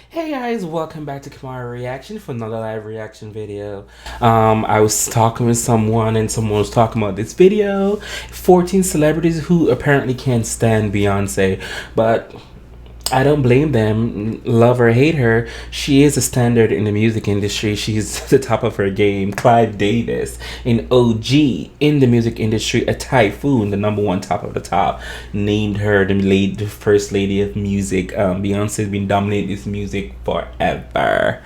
Hey guys, welcome back to Kamara Reaction for another live reaction video. I was talking with someone and someone was talking about this video. 14 celebrities who apparently can't stand Beyonce, but I don't blame them. Love or hate her, she is a standard in the music industry. She's the top of her game. Clive Davis, an OG in the music industry, a typhoon, the number one top of the top, named her the first lady of music. Beyonce's been dominating this music forever.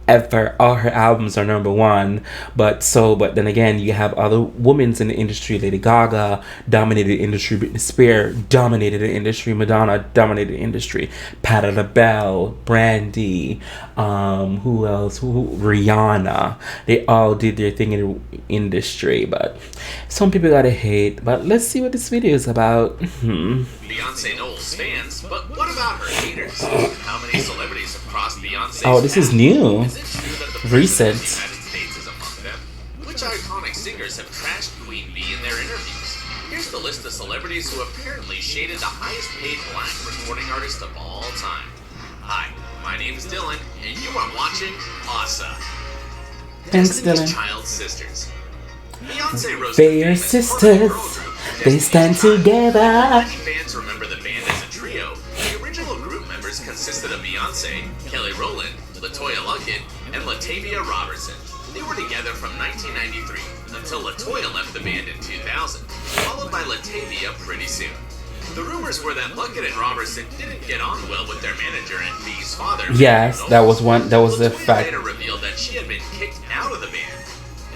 All her albums are number one, but then again, you have other women in the industry. Lady Gaga dominated the industry, Britney Spears dominated the industry, Madonna dominated the industry, Patti LaBelle, Brandy, who else? Rihanna. They all did their thing in the industry, but some people gotta hate. But let's see what this video is about. Beyonce Knowles fans, but what about her haters? How many celebrities have crossed Beyonce's Oh, this is new. Is it true that the Recent. President of the United States is among them? Which iconic singers have trashed Queen Bee in their interviews? Here's the list of celebrities who apparently shaded the highest paid black recording artist of all time. Hi, my name is Dylan, and you are watching Asa. Thanks, Destiny's Dylan. Child sisters. Beyonce rose They to are fame as part of the sisters. girl group They stand Destiny's Child. together. Many fans remember the band as a trio. The original group members consisted of Beyonce, Kelly Rowland, LaToya Luckett, and Latavia Robertson. They were together from 1993 until LaToya left the band in 2000, followed by Latavia pretty soon. The rumors were that Luckett and Robertson didn't get on well with their manager and Bee's father. Yes, that was the LaToya fact. later revealed that she had been kicked out of the band.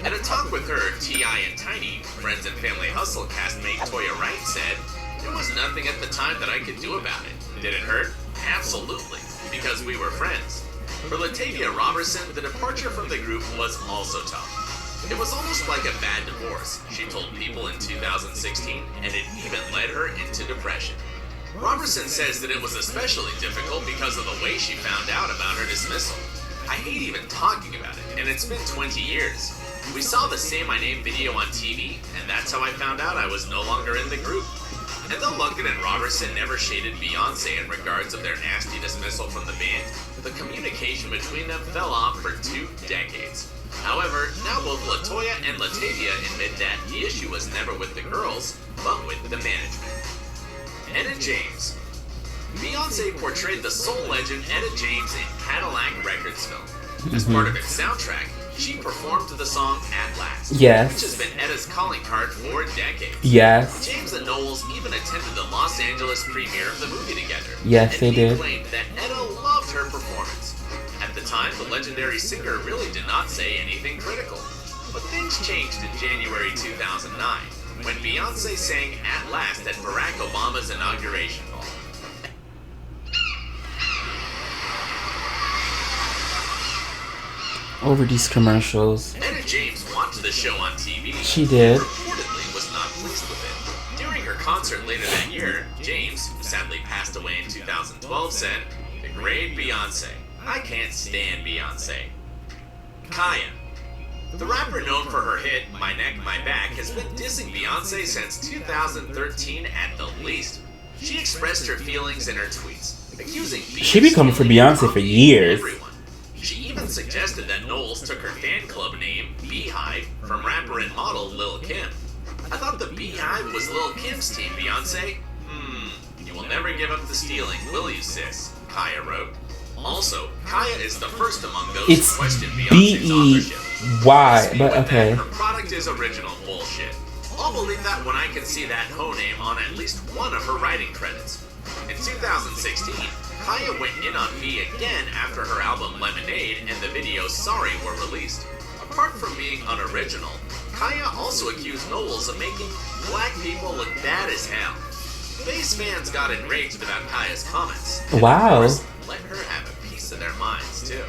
At a talk with her, T.I. and Tiny, Friends and Family Hustle castmate Toya Wright said, "There was nothing at the time that I could do about it. Did it hurt? Absolutely, because we were friends." For Latavia Robertson, the departure from the group was also tough. It was almost like a bad divorce, she told People in 2016, and it even led her into depression. Robertson says that it was especially difficult because of the way she found out about her dismissal. "I hate even talking about it, and it's been 20 years. We saw the Say My Name video on TV, and that's how I found out I was no longer in the group." And though Luckett and Robertson never shaded Beyonce in regards of their nasty dismissal from the band, the communication between them fell off for 2 decades. However, now both LaToya and Latavia admit that the issue was never with the girls, but with the management. Etta James. Beyonce portrayed the soul legend Etta James in Cadillac Records film. As part of its soundtrack, she performed to the song At Last, Yes. which has been Etta's calling card for decades. Yes. James and Knowles even attended the Los Angeles premiere of the movie together. Yes, and they he did. claimed that Etta loved her performance. At the time, the legendary singer really did not say anything critical. But things changed in January 2009, when Beyonce sang At Last at Barack Obama's inauguration ball. Over these commercials. Etta James watched the show on TV. She did. Reportedly was not pleased with it. During her concert later that year, James, who sadly passed away in 2012, said, "Degrade Beyonce. I can't stand Beyonce." Kaya. The rapper known for her hit My Neck, My Back has been dissing Beyonce since 2013 at the least. She expressed her feelings in her tweets, accusing Beyonce. She been coming for Beyonce for years. Everyone. She even suggested that Knowles took her fan club name, BEY, from rapper and model Lil' Kim. "I thought the BEY was Lil' Kim's team, Beyonce. You will never give up the stealing, will you, sis?" Kaya wrote. Also, Kaya is the first among those It's who question Beyonce's authorship. BEY, Speak but with okay. that, her product is original bullshit. I'll believe that when I can see that Ho name on at least one of her writing credits. In 2016, Kaya went in on B again after her album Lemonade and the video Sorry were released. Apart from being unoriginal, Kaya also accused Knowles of making black people look bad as hell. Base fans got enraged about Kaya's comments. And Wow. of course, let her have a piece of their minds too.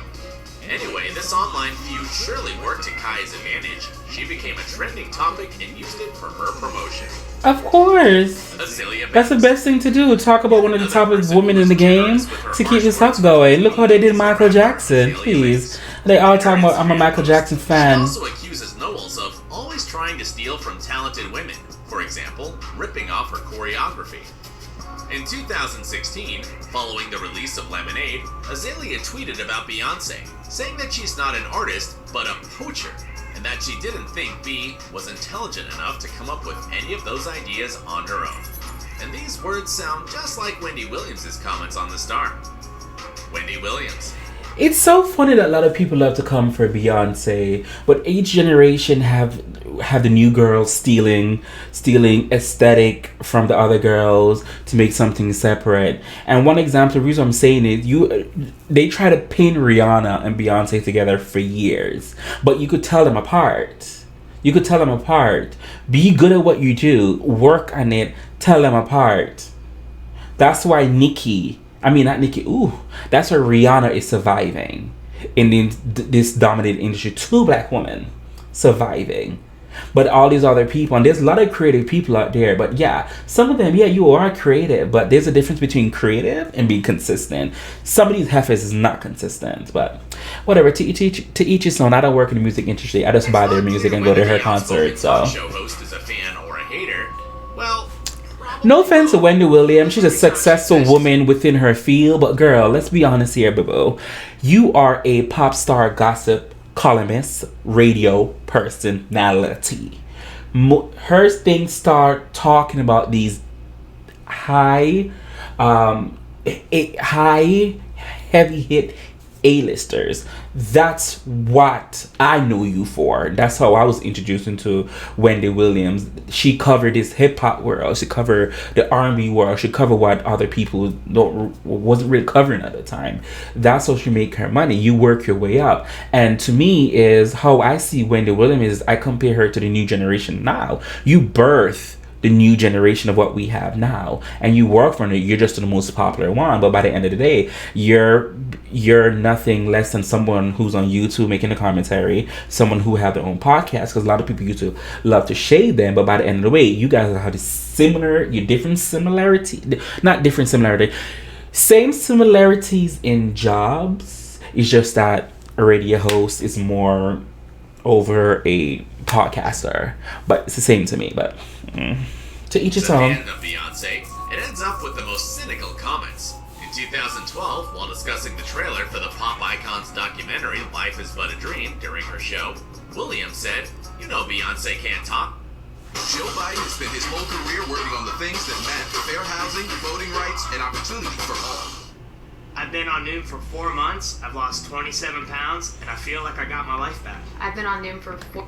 Anyway, this online feud surely worked to Kaya's advantage. She became a trending topic and used it for her promotion. Of course. Azealia That's the Banks. best thing to do. Talk about one of the top women in the game to keep this up going. Look how they did Michael Jackson. Please. They all talking about I'm a Michael Jackson She fan. also accuses Knowles of always trying to steal from talented women. For example, ripping off her choreography. In 2016, following the release of Lemonade, Azalea tweeted about Beyoncé, saying that she's not an artist, but a poacher, and that she didn't think B was intelligent enough to come up with any of those ideas on her own. And these words sound just like Wendy Williams' comments on the star. Wendy Williams. It's so funny that a lot of people love to come for Beyonce, but each generation have the new girls stealing aesthetic from the other girls to make something separate. And one example, the reason I'm saying it, they try to pin Rihanna and Beyonce together for years, but you could tell them apart. You could tell them apart. Be good at what you do. Work on it. Tell them apart. That's why that's where Rihanna is surviving in this dominated industry. 2 black women surviving. But all these other people, and there's a lot of creative people out there, but yeah, some of them, yeah, you are creative, but there's a difference between creative and being consistent. Some of these heifers is not consistent, but whatever, to each his own. I don't work in the music industry. I just buy their music and go to her concert, so. Show host is a fan or a hater. Well, no offense to Wendy Williams. She's a successful woman within her field. But girl, let's be honest here, boo-boo. You are a pop star gossip columnist, radio personality. Her things start talking about these high heavy hit A-listers. That's what I know you for. That's how I was introduced into Wendy Williams. She covered this hip-hop world. She covered the R&B world. She covered what other people wasn't really covering at the time. That's how she make her money. You work your way up. And to me, is how I see Wendy Williams is I compare her to the new generation now. You birth the new generation of what we have now, and you work for it. You're just the most popular one, but by the end of the day, you're nothing less than someone who's on YouTube making a commentary, someone who have their own podcast, because a lot of people used to love to shade them, but by the end of the way, you guys have same similarities in jobs. It's just that a radio host is more over a podcaster, but it's the same to me. But to each his own. At the end of Beyonce, it ends up with the most cynical comments. In 2012, while discussing the trailer for the pop icon's documentary Life Is But a Dream during her show, Williams said, "You know Beyonce can't talk." Joe Biden has spent his whole career working on the things that matter: fair housing, voting rights, and opportunity for all. I've been on Noom for 4 months, I've lost 27 pounds, and I feel like I got my life back. I've been on Noom for 4...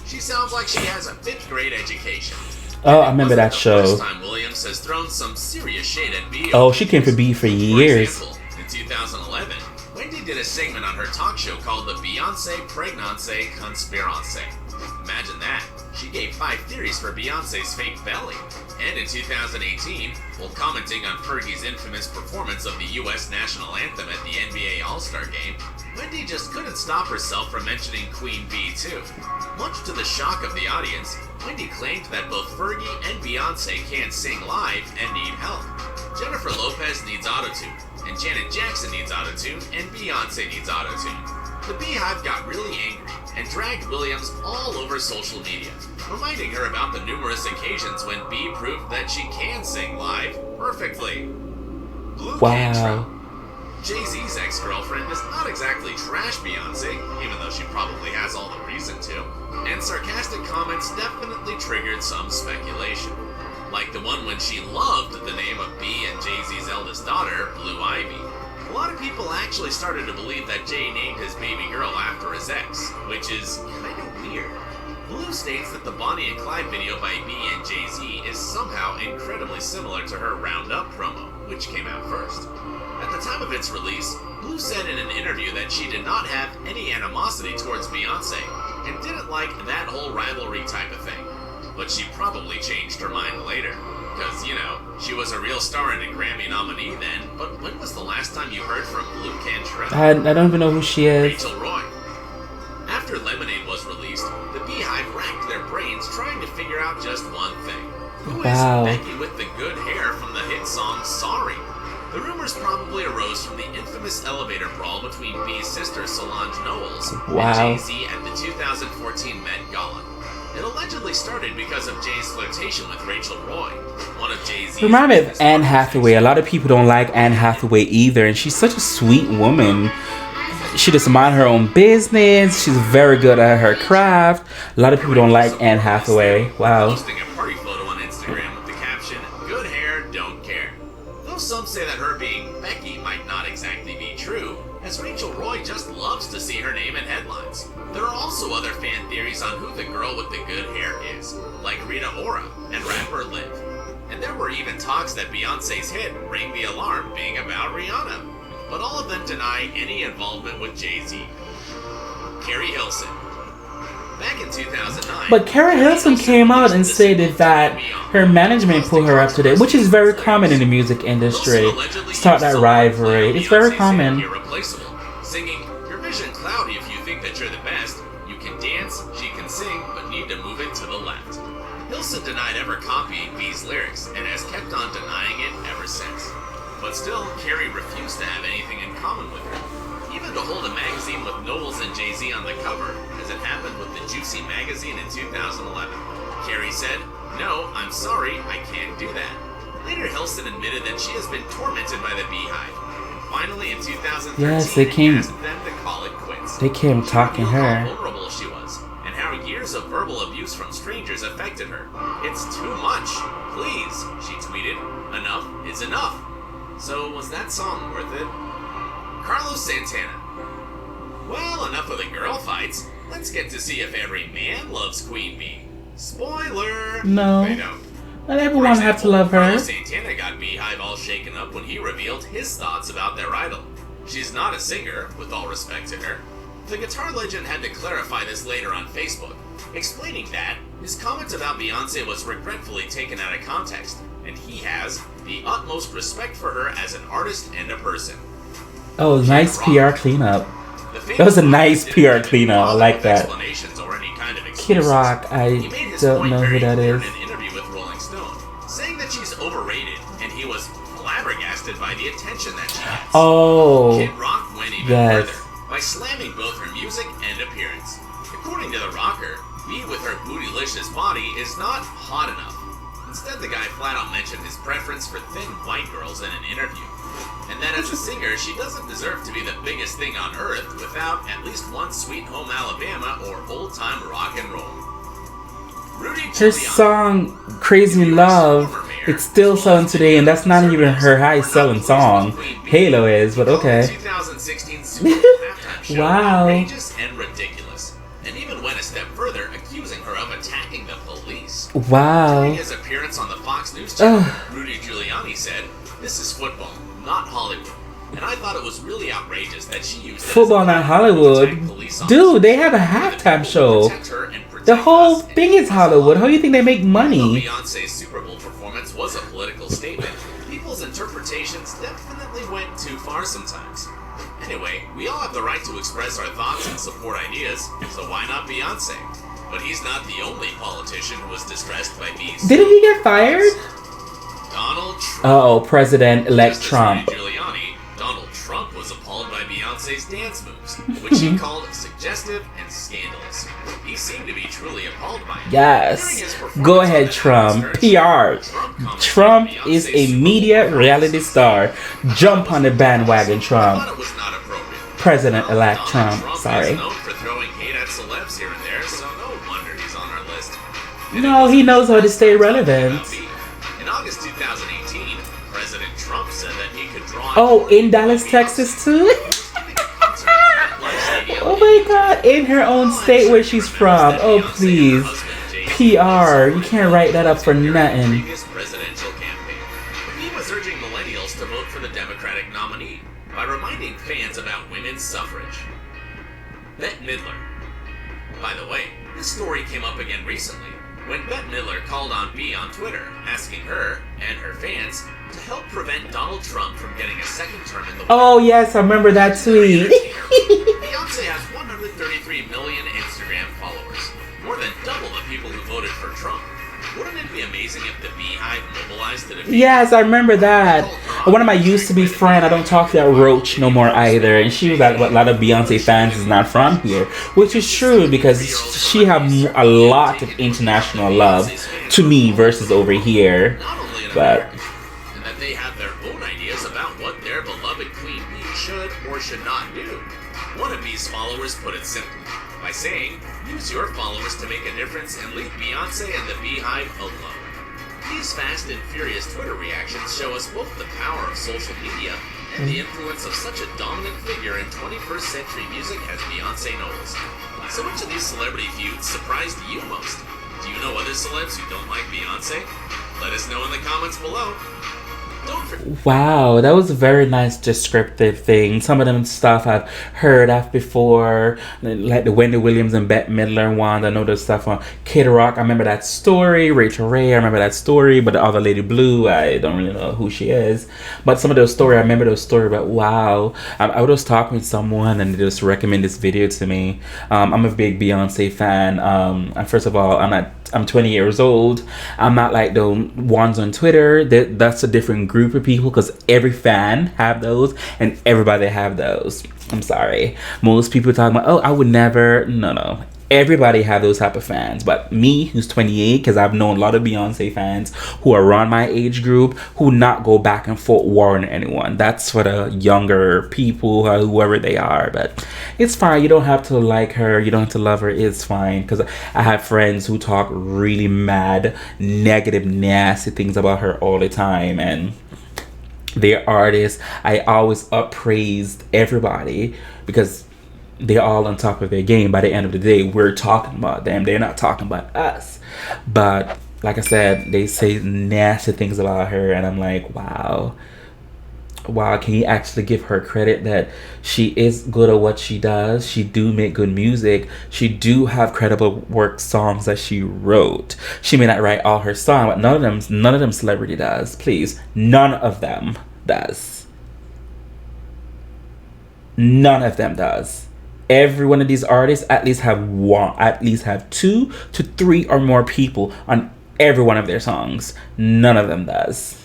She sounds like she has a 5th grade education. Oh, I remember that show. First time Williams has thrown some serious shade at B. Oh, she came for B for years. For example, in 2011, Wendy did a segment on her talk show called the Beyonce Pregnancy Conspiracy. Imagine that. She gave 5 theories for Beyonce's fake belly. And in 2018, while commenting on Fergie's infamous performance of the U.S. national anthem at the NBA All-Star Game, Wendy just couldn't stop herself from mentioning Queen Bee too. Much to the shock of the audience, Wendy claimed that both Fergie and Beyonce can't sing live and need help. Jennifer Lopez needs autotune, and Janet Jackson needs autotune, and Beyonce needs autotune. The Beehive got really angry and dragged Williams all over social media, reminding her about the numerous occasions when Bee proved that she can sing live perfectly. Blue Cantrell. Jay-Z's ex-girlfriend does not exactly trash Beyonce, even though she probably has all the reason to, and sarcastic comments definitely triggered some speculation. Like the one when she loved the name of Bee and Jay-Z's eldest daughter, Blue Ivy. A lot of people actually started to believe that Jay named his baby girl after his ex, which is kind of weird. Blue states that the Bonnie and Clyde video by B and Jay-Z is somehow incredibly similar to her Roundup promo, which came out first. At the time of its release, Blue said in an interview that she did not have any animosity towards Beyonce, and didn't like that whole rivalry type of thing. But she probably changed her mind later. Because, you know, she was a real star and a Grammy nominee then, but when was the last time you heard from Blue Cantrell? I don't even know who she is. Rachel Roy. After Lemonade was released, the Beehive racked their brains trying to figure out just one thing. Who is Becky with the good hair from the hit song Sorry? The rumors probably arose from the infamous elevator brawl between Bee's sister Solange Knowles and Jay-Z at the 2014 Met Gala. It allegedly started because of Jay's flirtation with Rachel Roy, one of Jay-Z's... Remind me of Anne Hathaway. A lot of people don't like Anne Hathaway either, and she's such a sweet woman. She just mind her own business. She's very good at her craft. A lot of people don't like Anne Hathaway. Wow. Posting a party photo on Instagram with the caption, "Good hair, don't care." Though some say that her being Becky might not exactly be true, as Rachel Roy just loves to see her name in headlines. There are also other fan theories on who the girl with the good hair is, like Rita Ora and rapper Liv. And there were even talks that Beyonce's hit, Ring the Alarm, being about Rihanna. But all of them deny any involvement with Jay-Z. Carrie Hilson. Back in 2009... But Carrie Hilson came out and stated that her management put her up to date, which is very common in the music industry. Start that rivalry. It's very common. Irreplaceable, singing, "Your vision cloudy if you think that you're the best. You can dance, she can sing, but need to move it to the left." Hilson denied ever copying B's lyrics and has kept on denying it ever since. But still, Carrie refused to have anything in common with her. Even to hold a magazine with Knowles and Jay-Z on the cover, as it happened with the Juicy magazine in 2011. Carrie said, "No, I'm sorry, I can't do that." Later, Hilson admitted that she has been tormented by the Beehive. And finally, in 2013, Yes, they came. asked them to call it quits. They came talking She revealed her. how vulnerable she was, and how years of verbal abuse from strangers affected her. "It's too much. Please," she tweeted. "Enough is enough." So, was that song worth it? Carlos Santana. Well, enough of the girl fights. Let's get to see if every man loves Queen Bee. Spoiler! No. They don't. Not everyone have to love her. Carlos Santana got Beehive all shaken up when he revealed his thoughts about their idol. She's not a singer, with all respect to her. The guitar legend had to clarify this later on Facebook, explaining that his comment about Beyonce was regretfully taken out of context, and he has the utmost respect for her as an artist and a person. Oh, nice PR cleanup. That was a nice PR cleanup. I like that. Kid Rock, I don't know who that is. In an interview with Rolling Stone, saying that she's overrated, and he was flabbergasted by the attention that she gets. Oh, Kid Rock went even further by slamming both her music and appearance. According to the rocker, Bee with her bootylicious body is not hot enough. Instead, the guy flat out mentioned his preference for thin white girls in an interview. And that as a singer, she doesn't deserve to be the biggest thing on earth without at least one Sweet Home Alabama or old-time rock and roll. Her song Crazy in Love, it's still selling today, and that's not even her highest selling song. Halo is, but okay. 2016 Super Bowl halftime show Wow. outrageous and ridiculous, and even went a step further, accusing her of attacking the police. Wow. During his appearance on the Fox News channel, Rudy Giuliani said, "This is football, not Hollywood." And I thought it was really outrageous that she used Football, not Hollywood. Dude, they have a halftime show. The whole thing is Hollywood. How do you think they make money? Beyonce's Super Bowl performance was a political statement. People's interpretations definitely went too far sometimes. Anyway, we all have the right to express our thoughts and support ideas, so why not Beyonce? But he's not the only politician who was distressed by B's. Didn't he get fired? Donald Trump. Oh, President-elect Trump. Giuliani, Donald Trump was appalled by Beyonce's dance moves, which he called suggestive and scandalous. He seemed to be truly appalled by it. Yes. Go ahead, Trump. PR. Trump is a media reality star. Jump on the bandwagon, Trump. President-elect Trump. Sorry. He's known for throwing hate at celebs here and there, so no wonder he's on our list. No, he knows how to stay relevant. In August 2018, President Trump said that he could draw... Oh, in Dallas, Texas, too? Oh my god, in her own state where she's from. Oh, please. PR. You can't write that up for nothing. Presidential campaign. He was urging millennials to vote for the Democratic nominee by reminding fans about women's suffrage. Bette Midler. By the way, this story came up again recently when Bette Midler called on B on Twitter, asking her and her fans to help prevent Donald Trump from getting a second term in the White House. Oh yes, I remember that tweet. Beyonce has 133 million Instagram followers, more than double the people who voted for Trump. Wouldn't it be amazing if the Beehive mobilized to defeat? Yes, I remember that. One of my used to be friend, I don't talk to that roach no more either, and she was like, "What a lot of Beyonce fans is not from here," which is true because she have a lot of international love to me versus over here. Not only in But America, and that they have their own ideas about what their beloved Queen Bee should or should not do. One of Bee's followers put it simply by saying, "Use your followers to make a difference and leave Beyonce and the Beehive alone." These fast and furious Twitter reactions show us both the power of social media and the influence of such a dominant figure in 21st century music as Beyonce Knowles. So which of these celebrity feuds surprised you most? Do you know other celebs who don't like Beyonce? Let us know in the comments below. Don't forget. wow, that was a very nice descriptive thing. Some of them stuff I've heard of before, like the Wendy Williams and Bette Midler one. I know the stuff on Kid Rock. I remember that story. Rachel Ray, I remember that story. But the other Lady Blue, I don't really know who she is. But some of those stories, I remember those stories. But wow, I was talking with someone and they just recommended this video to me. I'm a big Beyonce fan. And first of all, I'm 20 years old. I'm not like the ones on Twitter. That's a different group of people because every fan have those and everybody have those. I'm sorry. Most people talking about, oh, I would never. No. Everybody have those type of fans. But me, who's 28, because I've known a lot of Beyonce fans who are around my age group who not go back and forth warring anyone. That's for the younger people or whoever they are. But it's fine. You don't have to like her. You don't have to love her. It's fine. Because I have friends who talk really mad, negative, nasty things about her all the time. And they're artists. I always appraised everybody because they're all on top of their game. By the end of the day, we're talking about them. They're not talking about us. But like I said, they say nasty things about her, and I'm like, wow, can you actually give her credit that she is good at what she does? She do make good music. She do have credible work songs that she wrote. She may not write all her songs, but none of them celebrity does. Please, none of them does. None of them does. Every one of these artists at least have 2 to 3 or more people on every one of their songs. None of them does.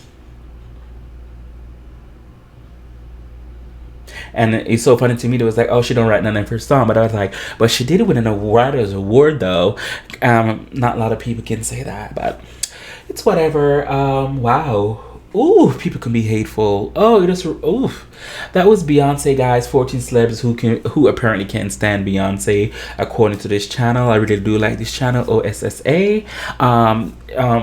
And it's so funny to me. It was like, oh, she don't write none of her song, but I was like, but she did win an writer's award though. Not a lot of people can say that, but it's whatever. Wow. Ooh, people can be hateful. That was Beyonce, guys. 14 celebs who apparently can't stand Beyonce, according to this channel. I really do like this channel, OSSA.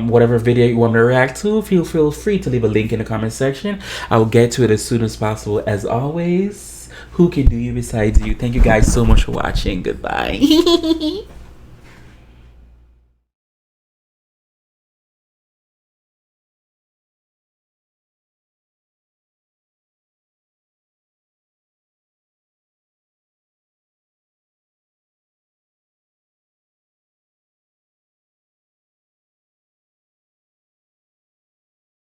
Whatever video you want me to react to, feel free to leave a link in the comment section. I will get to it as soon as possible. As always, who can do you besides you? Thank you guys so much for watching. Goodbye.